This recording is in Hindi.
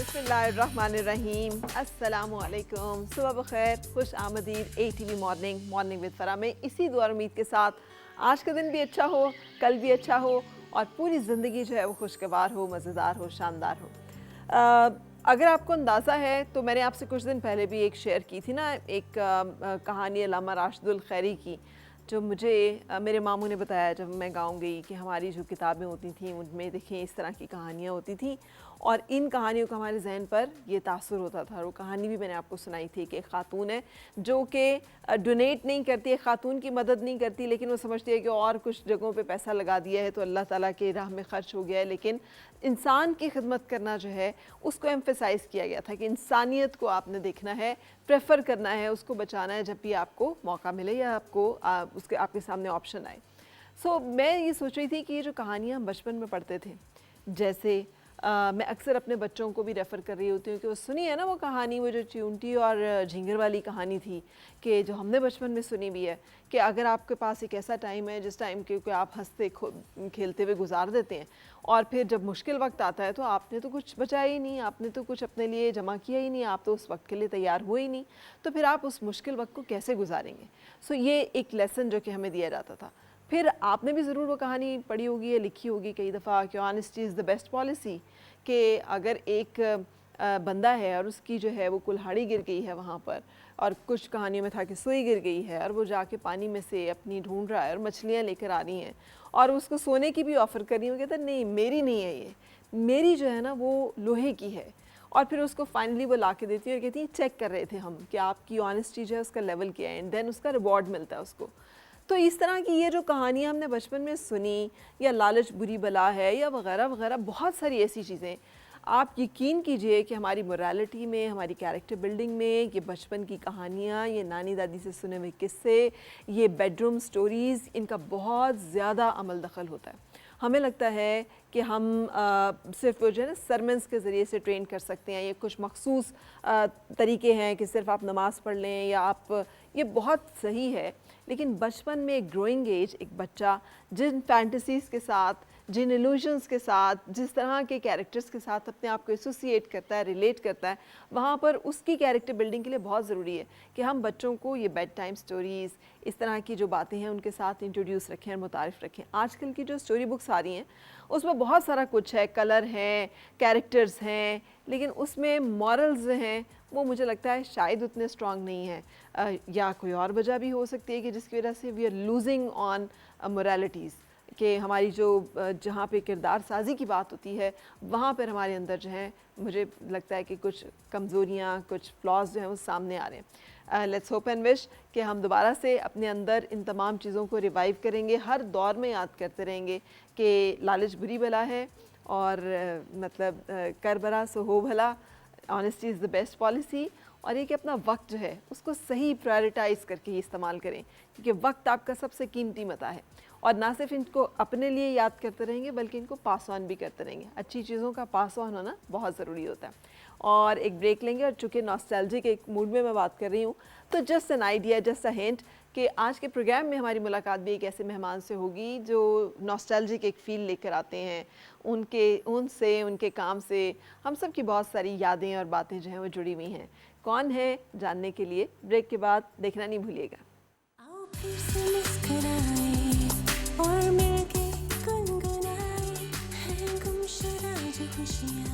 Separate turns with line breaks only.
बिस्मिल्लाहिर्रहमानिर्रहीम, अस्सलामुअलैकुम, सुबह बखैर, खुश आमदीद ATV मॉर्निंग विद फ़रा में इसी दुआ और उम्मीद के साथ आज का दिन भी अच्छा हो, कल भी अच्छा हो और पूरी ज़िंदगी जो है वो खुशगवार हो, मज़ेदार हो, शानदार हो। अगर आपको अंदाज़ा है तो मैंने आपसे कुछ दिन पहले भी एक शेयर की थी ना, एक कहानी अल्लामा राशिदुल खैरी की, जो मुझे मेरे मामू ने बताया जब मैं गाँव गई कि हमारी जो किताबें होती थी उनमें देखिए इस तरह की कहानियाँ होती थी और इन कहानियों का हमारे जहन पर ये तासुर होता था। और वो कहानी भी मैंने आपको सुनाई थी कि एक ख़ातून है जो कि डोनेट नहीं करती है, ख़ातून की मदद नहीं करती, लेकिन वो समझती है कि और कुछ जगहों पे पैसा लगा दिया है तो अल्लाह ताला के राह में ख़र्च हो गया है। लेकिन इंसान की खिदमत करना जो है उसको एम्फेसाइज़ किया गया था कि इंसानियत को आपने देखना है, प्रेफर करना है, उसको बचाना है जब भी आपको मौका मिले या आपको उसके आपके सामने ऑप्शन आए। सो मैं ये सोच रही थी कि ये जो कहानियाँ हम बचपन में पढ़ते थे, जैसे मैं अक्सर अपने बच्चों को भी रेफ़र कर रही होती हूँ कि वो सुनी है ना वो कहानी, वो जो च्यूंटी और झींगर वाली कहानी थी कि जो हमने बचपन में सुनी भी है कि अगर आपके पास एक ऐसा टाइम है जिस टाइम के आप हंसते खेलते हुए गुजार देते हैं और फिर जब मुश्किल वक्त आता है तो आपने तो कुछ बचाया ही नहीं, आपने तो कुछ अपने लिए जमा किया ही नहीं, आप तो उस वक्त के लिए तैयार हुए ही नहीं, तो फिर आप उस मुश्किल वक्त को कैसे गुजारेंगे। सो ये एक लेसन जो कि हमें दिया जाता था। फिर आपने भी ज़रूर वो कहानी पढ़ी होगी या लिखी होगी कई दफ़ा कि honesty is the best policy, कि अगर एक बंदा है और उसकी जो है वो कुल्हाड़ी गिर गई है वहाँ पर, और कुछ कहानियों में था कि सुई गिर गई है और वो जाके पानी में से अपनी ढूंढ रहा है और मछलियाँ लेकर आ रही हैं और उसको सोने की भी ऑफ़र कर रही है, वो कहता है नहीं मेरी नहीं है, ये मेरी जो है ना वो लोहे की है। और फिर उसको फाइनली वो ला के देती है और कहती है चेक कर रहे थे हम कि आपकी ऑनेस्टी जो है उसका लेवल क्या है, एंड देन उसका रिवॉर्ड मिलता है उसको। तो इस तरह की ये जो कहानियाँ हमने बचपन में सुनी, या लालच बुरी बला है या वगैरह वगैरह, बहुत सारी ऐसी चीज़ें, आप यकीन कीजिए कि हमारी मोरालिटी में, हमारी कैरेक्टर बिल्डिंग में ये बचपन की कहानियाँ, ये नानी दादी से सुने हुए किस्से, ये बेडरूम स्टोरीज़, इनका बहुत ज़्यादा अमल दखल होता है। हमें लगता है कि हम सिर्फ जो है ना सरमन्स के ज़रिए से ट्रेन कर सकते हैं, ये कुछ मखसूस तरीके हैं कि सिर्फ आप नमाज़ पढ़ लें या आप, ये बहुत सही है, लेकिन बचपन में एक ग्रोइंग एज, एक बच्चा जिन फैंटेसीज़ के साथ, जिन इल्यूजन्स के साथ, जिस तरह के कैरेक्टर्स के साथ अपने आप को एसोसिएट करता है, रिलेट करता है, वहाँ पर उसकी कैरेक्टर बिल्डिंग के लिए बहुत ज़रूरी है कि हम बच्चों को ये बेड टाइम स्टोरीज़, इस तरह की जो बातें हैं उनके साथ इंट्रोड्यूस रखें और मुतारिफ़ रखें। आजकल की जो स्टोरी बुक्स आ रही हैं उसमें बहुत सारा कुछ है, कलर हैं, कैरेक्टर्स हैं, लेकिन उसमें मॉरल्स हैं वो मुझे लगता है शायद उतने स्ट्रॉन्ग नहीं है, या कोई और वजह भी हो सकती है कि जिसकी वजह से we are losing on moralities, कि हमारी जो जहाँ पे किरदार साजी की बात होती है वहाँ पर हमारे अंदर जो है मुझे लगता है कि कुछ कमज़ोरियाँ, कुछ फ्लॉज जो हैं वो सामने आ रहे हैं। लेट्स होप एंड विश कि हम दोबारा से अपने अंदर इन तमाम चीज़ों को रिवाइव करेंगे, हर दौर में याद करते रहेंगे कि लालच बुरी बला है और मतलब कर बरा सो हो भला, honesty is the best policy, और ये कि अपना वक्त जो है उसको सही प्रायोरिटाइज़ करके ही इस्तेमाल करें, क्योंकि वक्त आपका सबसे कीमती मता है। और ना सिर्फ इनको अपने लिए याद करते रहेंगे बल्कि इनको पास ऑन भी करते रहेंगे। अच्छी चीज़ों का पास ऑन होना बहुत ज़रूरी होता है। और एक ब्रेक लेंगे, और चूँकि नॉस्टैल्जिक एक मूड में मैं बात कर रही हूँ तो just an idea, just a hint कि आज के प्रोग्राम में हमारी मुलाकात भी एक ऐसे मेहमान से होगी जो नॉस्टैल्जिक एक फ़ील लेकर आते हैं। उनसे, उनके काम से हम सब की बहुत सारी यादें और बातें जो हैं वो जुड़ी हुई हैं। कौन है जानने के लिए ब्रेक के बाद देखना नहीं भूलिएगा।
आओ फिर से मुस्कुराए और मिलके गुनगुनाए हैं गुमशुदा जो खुशियाँ।